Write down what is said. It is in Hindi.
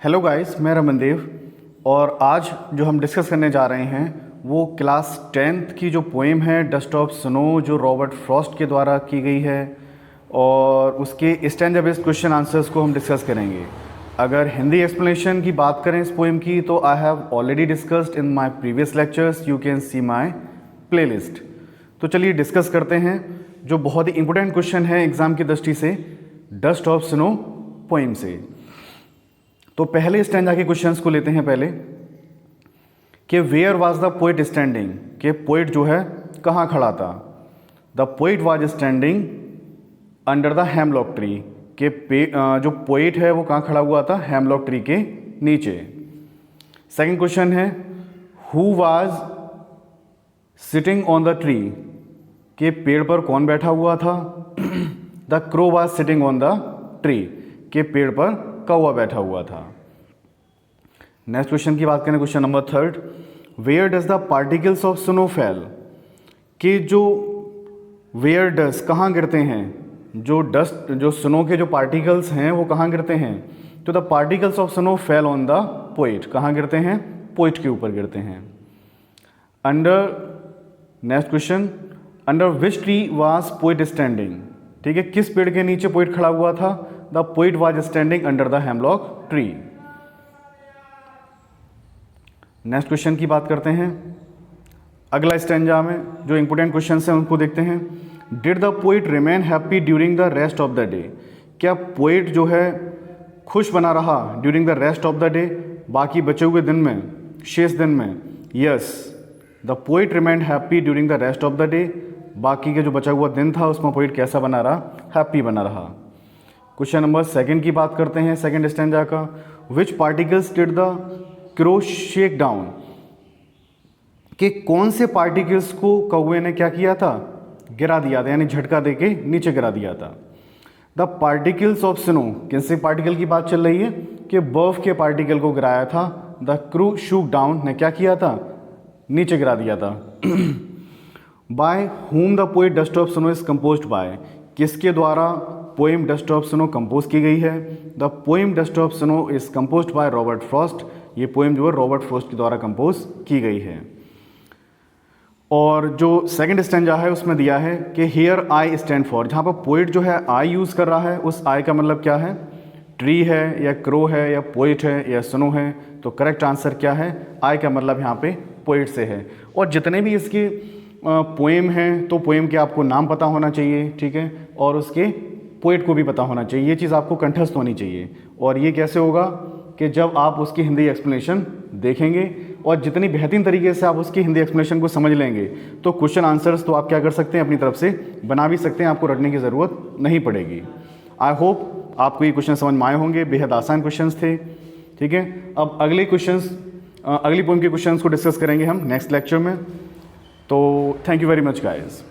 हेलो गाइस, मैं रमनदेव और आज जो हम डिस्कस करने जा रहे हैं वो क्लास 10th की जो पोएम है डस्ट ऑफ स्नो जो रॉबर्ट फ्रॉस्ट के द्वारा की गई है और उसके स्टैंजा बेस्ड क्वेश्चन आंसर्स को हम डिस्कस करेंगे। अगर हिंदी एक्सप्लेनेशन की बात करें इस पोएम की तो I have already discussed in my previous lectures, you can see my playlist. तो चलिए डिस्कस करते हैं जो बहुत ही इंपॉर्टेंट क्वेश्चन है एग्ज़ाम की दृष्टि से डस्ट ऑफ स्नो पोएम से। तो पहले स्टैंजा के क्वेश्चंस को लेते हैं पहले कि where was the poet standing, कि पोइट जो है कहाँ खड़ा था। The poet was standing under the hemlock tree, कि जो पोइट है वो कहाँ खड़ा हुआ था, हेमलॉक ट्री के नीचे। सेकंड क्वेश्चन है who was sitting on the tree, कि पेड़ पर कौन बैठा हुआ था। The crow was sitting on the tree, कि पेड़ पर कौवा बैठा हुआ था। नेक्स्ट क्वेश्चन की बात करें, question number 3, where does the particles of snow fell, कि जो वेयर डज कहाँ गिरते हैं, जो डस्ट जो स्नो के जो पार्टिकल्स हैं वो कहाँ गिरते हैं। तो the particles of snow fell on the poet, कहाँ गिरते हैं, पोइट के ऊपर गिरते हैं। Under next question, under which tree was poet standing, ठीक है, किस पेड़ के नीचे पोइट खड़ा हुआ था। The poet was standing under the hemlock tree. Next question की बात करते हैं। अगला स्टैंजा में जो इंपॉर्टेंट क्वेश्चन हैं उनको देखते हैं। Did the poet remain happy during the rest of the day, क्या पोइट जो है खुश बना रहा during the rest of the day, बाकी बचे हुए दिन में, शेष दिन में। Yes, the poet remain happy during the rest of the day, बाकी के जो बचा हुआ दिन था उसमें पोइट कैसा बना रहा, हैप्पी बना रहा। क्वेश्चन नंबर 2 की बात करते हैं, सेकंड स्टैंजा का। Which particles did the crow shake down, कि कौन से पार्टिकल्स को कौवे ने क्या किया था, गिरा दिया था, यानी झटका देके नीचे गिरा दिया था। द पार्टिकल्स ऑफ स्नो, किन से पार्टिकल की बात चल रही है, कि बर्फ के पार्टिकल को गिराया था। द क्रू शूक डाउन ने क्या किया था, नीचे गिरा दिया था। By whom the poet dust of snow is composed bye, किसके द्वारा poem dust of snow compose की गई है। The poem dust of snow is composed by Robert Frost, ये पोएम जो है रॉबर्ट फ्रॉस्ट के द्वारा कंपोज की गई है। और जो सेकंड स्टैंजा है उसमें दिया है कि हियर आई स्टैंड फॉर, जहाँ पर पोइट जो है आई यूज़ कर रहा है, उस आई का मतलब क्या है, ट्री है या क्रो है या पोइट है या स्नो है। तो करेक्ट आंसर क्या है, आई का मतलब यहाँ पे पोइट से है। और जितने भी इसके पोएम हैं तो पोएम के आपको नाम पता होना चाहिए, ठीक है, और उसके पोइट को भी पता होना चाहिए, ये चीज़ आपको कंठस्थ होनी चाहिए। और ये कैसे होगा कि जब आप उसकी हिंदी एक्सप्लेनेशन देखेंगे और जितनी बेहतरीन तरीके से आप उसकी हिंदी एक्सप्लेनेशन को समझ लेंगे तो क्वेश्चन आंसर्स तो आप क्या कर सकते हैं, अपनी तरफ से बना भी सकते हैं, आपको रटने की ज़रूरत नहीं पड़ेगी। आई होप आपको ये क्वेश्चन समझ में आए होंगे, बेहद आसान क्वेश्चन थे, ठीक है। अब अगले क्वेश्चंस, अगली पोएम के क्वेश्चंस को डिस्कस करेंगे हम नेक्स्ट लेक्चर में। तो thank you very much guys.